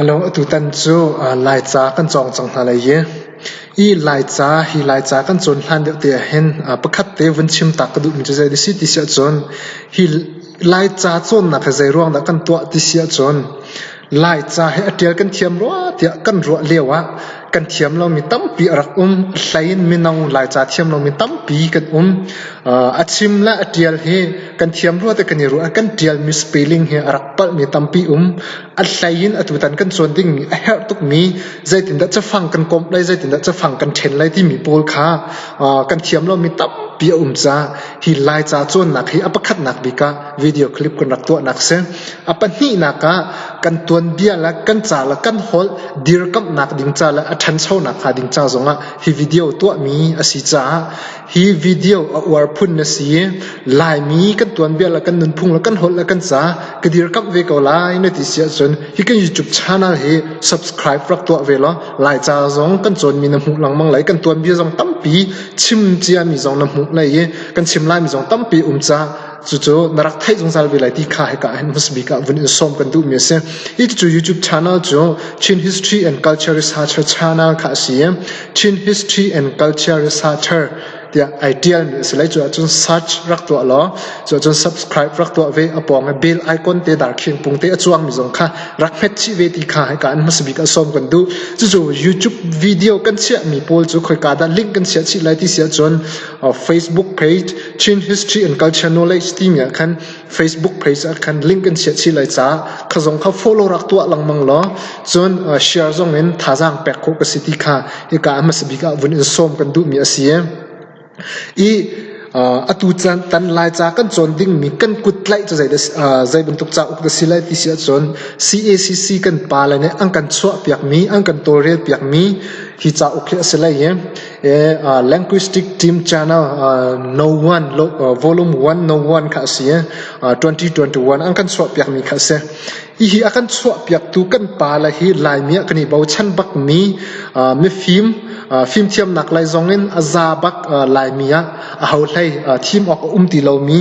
ฮัลโหลตุตันจูไลจ้ากันจองจังหาเลยอีไลจ้าฮีไลจ้ากันจนทันเดียวเตียเห็นประคัดเตวันชิมตักกระดูมิจะใจดิสิติเสียจนฮีไลจ้าจนนักใจร่วงดักกันตัวติเสียจนไลจ้าให้เดียกันเทียมรัวเดียกันรัวเลี้ยวะกันเทียมเรามีตั้มปีรักไลน์มีนองไลจ้าเทียมเรามีตั้มปีกันอาชิมละเดียลเฮกันเทียมรัวแต่กันรัวกันเดียลมีสเปลลิ่งเฮรักปัลมีตั้มปีอัลไลน์อัตุตันกันส่วนดิ่งมีเฮตุกมีใจติดจะฟังกันกลมได้ใจติดจะฟังกันเทนไลที่มีปูลค้ากันเทียมเรามีตั้มปีจ้าฮีไลจ้าจนนักฮีอัปคัดนักบิกาวิดีโอคลิปกันรักตัวนักเซนอัปนี่นักกันตัวเบียละกันจ่าละกันฮอลดีร์กับนักดิ่งจ่าละทันเช่านักหาดิ่งจ่าจงฮีวิดีโอตัวมีอสิจ้าฮีวิดีโออวาร์พุนนสีลายมีกันตัวเบียละกันนุนพุงละกันฮอลละกันจ่ากดีร์กับเวกเอาไลน์ในที่เสียจนฮีกัน YouTube channel ฮี subscribe รักตัวเวลาลายจ่าจงกันจนมีน้ำหูหลังมังไหลกันตัวเบียจงตั้มปีชิมเจียมีจงน้ำหูไหลกันชิมไลมีจงตั้มปีจ้าจู่ๆนรักไทยจงสารเวลาที่ข้าให้กันมุสบิกาวันนี้ส่งกันดูมีเสียอีจู่ YouTube channel จู่ Chin History and Culture Researcher channel ข้าเสีย Chin History and Culture Researcherเดี๋ยวไอเดียมีสิ่งไรจู่จน search รักตัวล้อจู่จน subscribe รักตัวเวอปองเบลไอคอนเตดาร์เขียงปุ่งเตอจวงมีจงข้ารักเพชรชีเวทีข้าให้กันมุสบิกาส่งกันดูจู่ YouTube วิดีโอกันเสียมีโพลจู่คอยการดันลิงก์กันเสียสิ่งไรที่เสียจนFacebook page Chin History and Culture Knowledge ที่มีกัน Facebook page กันลิงก์กันเสียสิ่งไรจ้าข้าจงข้า follow รักตัวหลังมังล้อจนshare จงเน้นท่าจางแปลกโคกสิทธิข้าให้กันมุสบิกาวันนี้ส่งกันดูมีเสียอีอตุจันตันลายจากกันจนดิ่งมีกันกุดไลจะใจบรรทุกจากอุกสิไลที่เสียจน CACC กันปาเลยเนี่ยอังกันสวะเปียกมีอังกันตัวเรียเปียกมีที่จากอุกสิไลlinguistic team channel no one volume 1 no one ค่ะเสีย2021อังกันสวะเปียกมีค่ะเสียอีอังกันสวะเปียกตุกันปาเลยฮีลายมีกันนี่เบาชันบักมีฟิล์มเทียมนักไล่จงเงินอาซาบักลายมีเอาไล่ทีมออกตีเรามี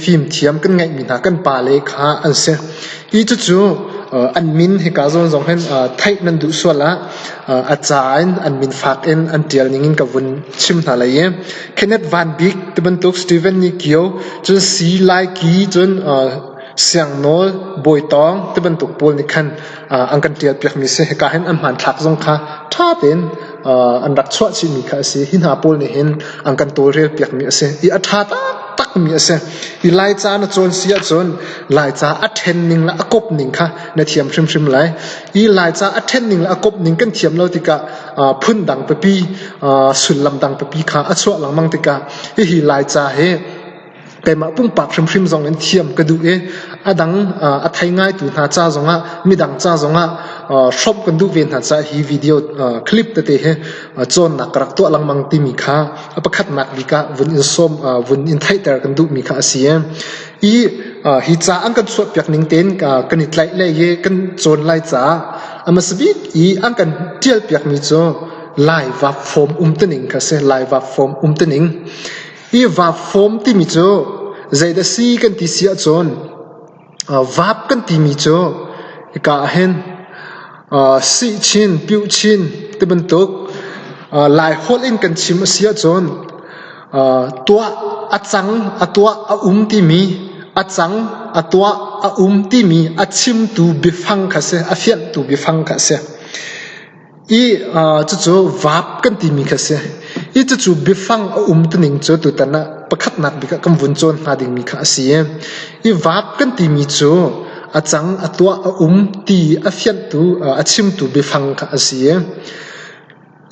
ฟิล์มเทียมกันไงมีนักกันปาเลยค่ะอันเสียอีจู่อันมินให้การจงเห็นไทยนั้นดูส่วนละอาจารย์อันมินฝากเอ็นอันเดียร์นิ่งกับวันชิมอะไรเคนเนตวันบิกที่บรรทุกสตีเวนนิเกียวจนสีไลกีจนเสียงโน้บอยตองที่บรรทุกปูนนี่คันอังกันเดียร์เปียกมีเสียการเห็นอันหันทักจงค่ะถ้าเป็นอันรักชวชิมีค่ะเสียหินหาปูนนี่เห็นอังกันตัวเรียเปียกมีเสียอีอัฐาตักมีเสียอีไลจ้านะจนเสียจนไลจ้าอัดเทนนิงละอกบนิงค่ะในเทียมชิมเลยอีไลจ้าอัดเทนนิงละอกบนิงกันเทียมเราติกะพุ่นดังไปปีสุนลำดังไปปีค่ะอัดสวะหลังมังติกะอีไลจ้าเฮแต่มาปุ่งปากชิมจงเงินเทียมกระดูอดังอัดไทยง่ายตัวหาจ้าจงมีดังจ้าจงชอบกันดูเวียนหาจ้าฮีวิดีโอคลิปเตะจนนักรักตัวหลังมังตีมีค่าประคัดนักบิกะวันอินส้มวันอินไทยแต่กันดูมีค่าเสียฮีจ้าอันกันสวดเปียกนิ่งเต้นกันอิดไล่เย่กันจนไล่จ้ามาสบิกอันกันเจียลเปียกมีโจไล่วับโฟมตันิงค่ะเสียไล่วับโฟมตันิงวับโฟมที่มีโจใจเดซีกันที่เสียจนวับกันที่มีโจกะเห็นสีชินผิวชินที่บรรทุกลายฮอลอินกันชิมเสียจนตัวอัดจังตัวที่มีอัดจังตัวที่มีอัดชิมตูบิฟังค่ะเสียอัฟยันตูบิฟังค่ะเสียจู่วับกันที่มีค่ะเสียจู่บิฟังตัวหนึ่งจู่ตัวนั้นประคัดนักบิกกำวนโจนหาดิ่งมีค่ะเสียวับกันที่มีจู่อาจังตัวตีอาฟยันตูอาชิมตูไปฟังกันเสีย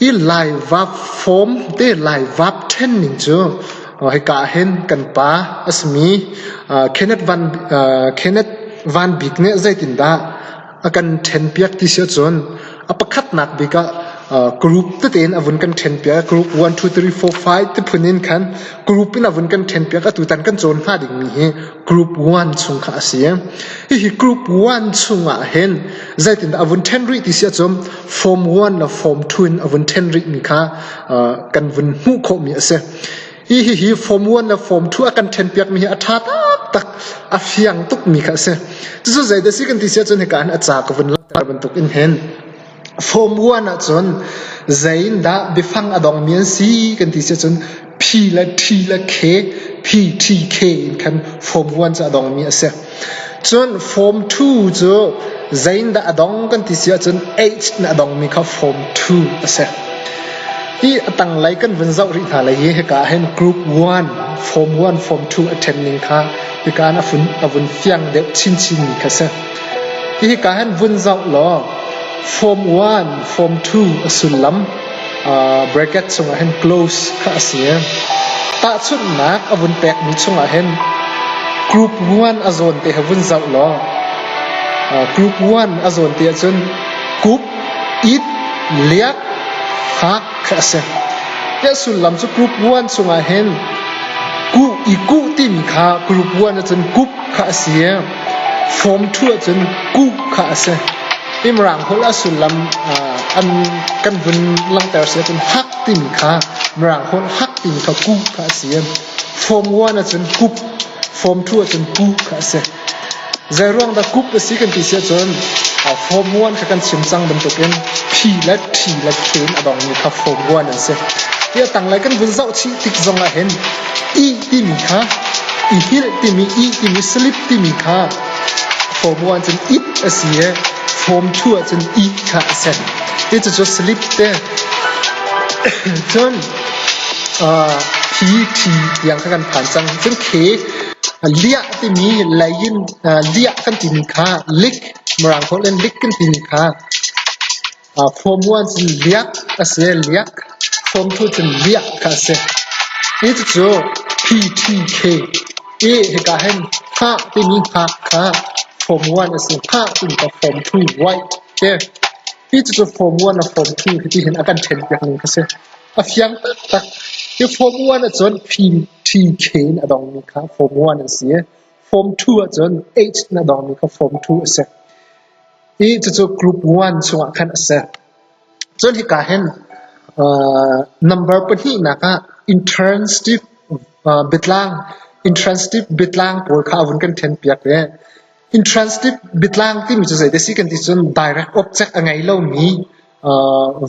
อีไลฟ์วับฟอร์มเดไลฟ์วับเทนนิงจูให้กาเห็นกันป้าอสมีเคนเนตวันบิกเนี่ยใจตินดากันเทนเปียกที่เสียจนประคัดนักบิกกรุ๊ปที่เต็นอวันกันเทนเปียกรุ๊ป1 2 3 4 5ที่พูนินกันกรุ๊ปเป็นอวันกันเทนเปียกตัวตันกันโจนหาดิ่งมีเฮกรุ๊ป1ชงขาเสียอีกรุ๊ป1ชงเห็นใจตินอวันเทนริที่เสียจมฟอร์ม1และฟอร์ม2อวันเทนริมีค่ะกันวันหูโคมีเสีย hi form 1 และ form 2 akan ten piak mi a tha tak a fiang tuk mi kha se chu zai da si kan ti sia chon he kan a cha ka vun la ban tuk in hen form 1 a chon zain da bifang adong mian si kan ti sia chon p la t la k p t k in kan form 1 cha adong mi a se chon form 2 chu zain da adong kan ti sia chon h na adong mi kha form 2 a se hi atang lai kan vun zau ri tha lai he ka hen group 1 form 1 form 2 attending kha hi ka na vun fiang de chin mi kha se hi ka hen vun zau lo form 1 form 2 asulam bracket sunga hen close kha asia ta chun nak avun pek mi chunga hen group 1 azon te havun zau lo group 1 azon te chun group it liak ha kha asia ya sulam chu group 1 sunga hen ku iku ti mi kha group 1 chun group kha asia form 2 chun ku kha asia imrang hola sulam an kan vun lang ter se chun hak ti mi kha mrang hol hak ti mi kha ku kha asia form 1 chun ku form 2 chun ku kha asia zairong da ku si kan ti se chun form 1 kha kan sim sang ban token p la t la ken adong mi kha form 1 an se ya tang lai kan vun zau chi tik zong a hen i ti mi kha i hil ti mi slip ti mi kha form 1 chun it asia form 2 chun i kha asia ti chu slip te chun p t yang kha kan phan chang chun k lia ti mi lain lia kan ti mi kha lik mrang ko len lik kan ti mi kha form 1 chun liak asia liak form 2 chun liak kha asia ti chu p t k e he ka hen kha ti mi kha kha form 1 asia kha ti mi kha form 2 white te ti chu form 1 and form 2 ti hen akan ten piak ni kha se a fiang tak ti form 1 chon p t k na dong mi kha form 1 asia form 2 chon h na dong mi kha form 2 asia ti chu group 1 chunga khan asia chon hi ka hen number pa hi na ka intransitive bitlang por kha avun kan ten piak le intransitive bitlang ti mi chu zai de si kan ti chun direct object angai lo mi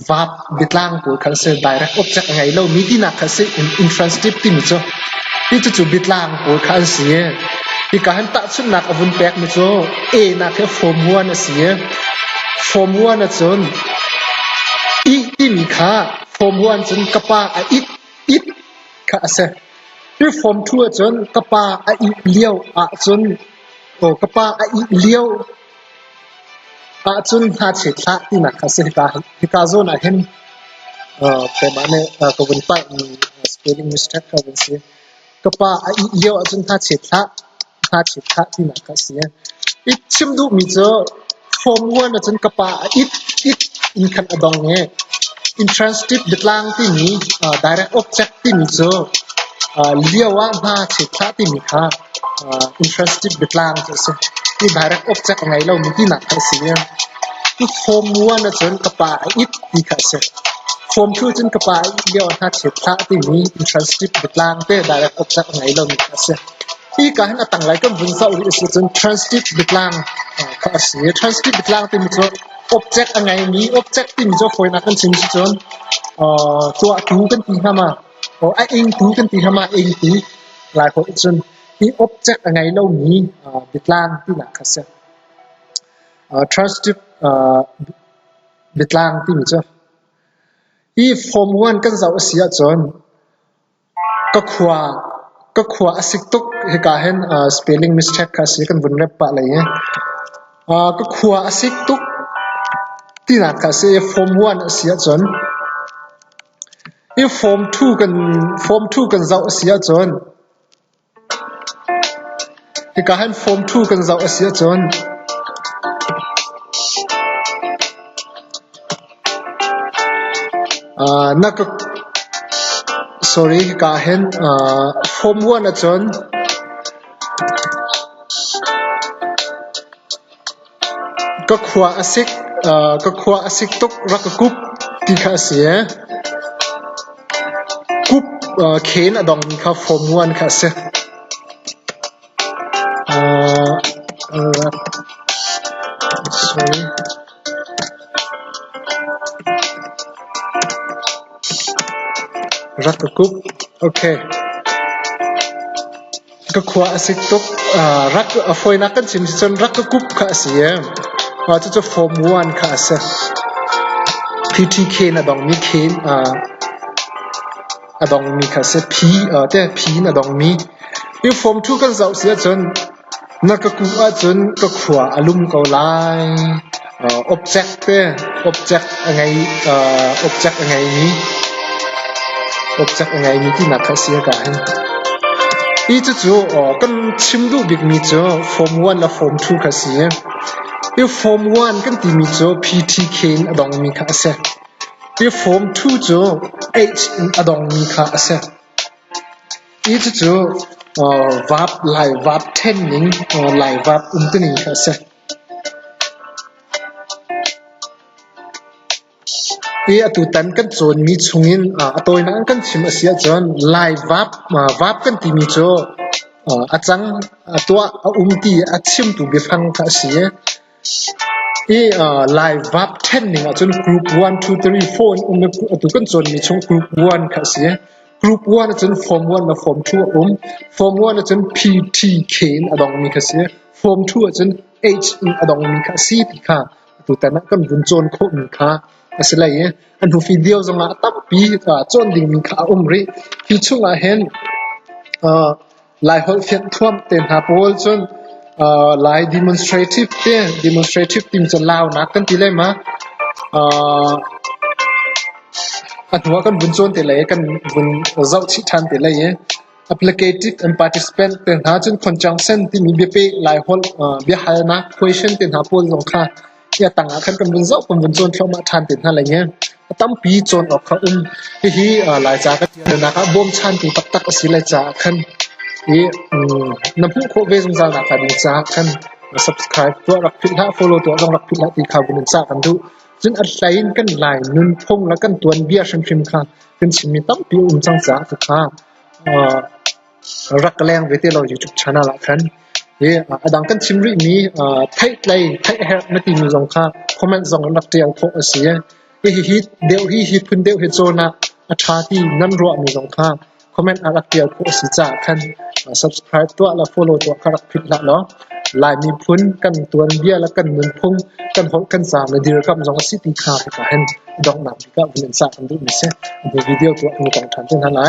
verb bitlang por kha se direct object angai lo mi ti na kha se intransitive ti mi chu bitlang por kha se ti ka han ta chun nak avun pek mi chu a na kha form 1 asia form 1 chun i ti mi kha form 1 chun kapa a it kha ase ti form 2 chun kapa a i liao a chun kapa a i liao a chun ha che tha ti na kha se ka zo na hen pe mane ko bun pa spelling mistake ka bun se kapa a i liao a chun ha che tha ti na kha se it chim du mi cho form 1 chun kapa a it in khan adong ne intransitive bitlang ti mi direct object ti mi cho liawa ha che tha ti mi kha intransitive bitlang se ti direct object ngai lo mi ti na kha se ti form 1 chon kapa it ti kha se form 2 chon kapa liawa ha che tha ti mi intransitive bitlang te direct object ngai lo mi kha se ti ka han atang lai kan vun sau ri se chon transitive bitlang kha se transitive bitlang ti mi cho object angai mi object ti mi cho foi na kan chin chi chon tua tu kan ti hama a ing tu kan ti hama ing tu lai ko chon ti object angai lo mi bitlang ti na kha se transitive bitlang ti mi cho i form 1 kan zau sia chon ka khwa asik tuk he ka hen spelling mistake kha se kan vun rep pa lai ka khwa asik tuk ti na kha se form 1 asia chon i form 2 kan zau asia chon ti ka han form 2 kan zau asia chon na ka sorry ka hen form 1 chon ka khwa asik tuk rakakup ti kha se kup เคนอดองมีข้าฟอร์มวันค่ะเสsorryรักกุ๊บโอเคก็ขวาสิตุกรักฟอยนักกันชิมจนรักกุ๊บค่ะเสียจะฟอร์มวันค่ะเสPTK นะดองมีเคนดองมีค่ะเสพีแต่พีนะดองมีอีฟอร์มทุกกันเจ้าเสียจนนักกุ๊บจนก็ขวาอารมณ์เขาไล่object เต้ object ยังไงobject ยังไงนี้ object ยังไงนี้ที่นักเสียกันอีจะจู่กันชิมดูบิ๊กมีจู่ form 1และ form 2ค่ะเสียอี form 1กันที่มีจู่ PTK อดองมีค่ะเสียอี form 2จู่ H อดองมีค่ะเสียอีจะจู่verb ไล่ verb tending ไล่ verb ตัวนี้ค่ะเสียตุตันกันจนมีชงอินตัวนั้นกันชิมเสียจนไลฟ์วับกันที่มีโจอาจังตัวตีชิมตัวเบฟังค่ะเสียไลฟ์วับ10จนกรุ๊ป1 2 3 4ตัวกันจนมีชงกรุ๊ป1ค่ะเสียกรุ๊ป1จน form 1และ form 2form 1จน PTK อดองมีค่ะเสีย form 2จน H อดองมีค่ะสีปีค่ะตัวแต่นั้นกันวุ่นจนโคมีค่ะอะไรอย่างอันดูวิดีโอตรงนั้นตั้งปีจนดิ่งมีข่าวรีที่ช่วงเห็นหลายคนเฟียนท่วมเต็มหาโพลจนหลาย demonstrative เนี่ย demonstrative ทีมจะเล่านักกันทีเลยมาอันหัวกันบุญจนทีเลยกันบุญเจ้าชิทันทีเลย applicative and participant เต็มหาจน conjunction ที่มีเบี้ยหลายคนเบี้ยหายนะ question เต็มหาโพลตรงข้าอย่าต่างกันกันบุญเจ้ากันบุญจนเที่ยวมาทันเต็มอะไรเงี้ยตั้มปีจนออกเขาที่หลายจากกันนะครับบ่มชันถึงตักสิหลายจากกันน้ำพุ่งโคเวสงสารนะครับดีจากกัน subscribe ตัวรักพิลา follow ตัวต้องรักพิลาที่ข่าวบุญจากกันดูจนอัดไลน์กันไลน์นุ่นพงแล้วกันตัวเบี้ยชิมชิมค่ะเป็นชิมีตั้มปีจังจากสุขารักแรงวิธีเรา YouTube channel ละกันดังกันชิมรีมีไทยไลน์ไทยแฮร์ไม่ตีมีสงค่ะคอมเมนต์ส่งนักเรียนโคเสียฮิตเดียวฮิตพื้นเดียวฮิตโซนะอัฐาที่นั่นรัวมีสงค่ะคอมเมนต์อะไรเดียวโคสิจ่ากัน subscribe ตัวและ follow ตัวคารักพิษละเนาะไลน์มีพื้นกันตัวเบี้ยและกันเงินพุ่งกันหดกันสามในเดือนกับสองสิบปีขาดไปกันดอกหนักก็เป็นสามอันดูมิเซ่ในวิดีโอตัวมีต้องทำเช่นนั้นไร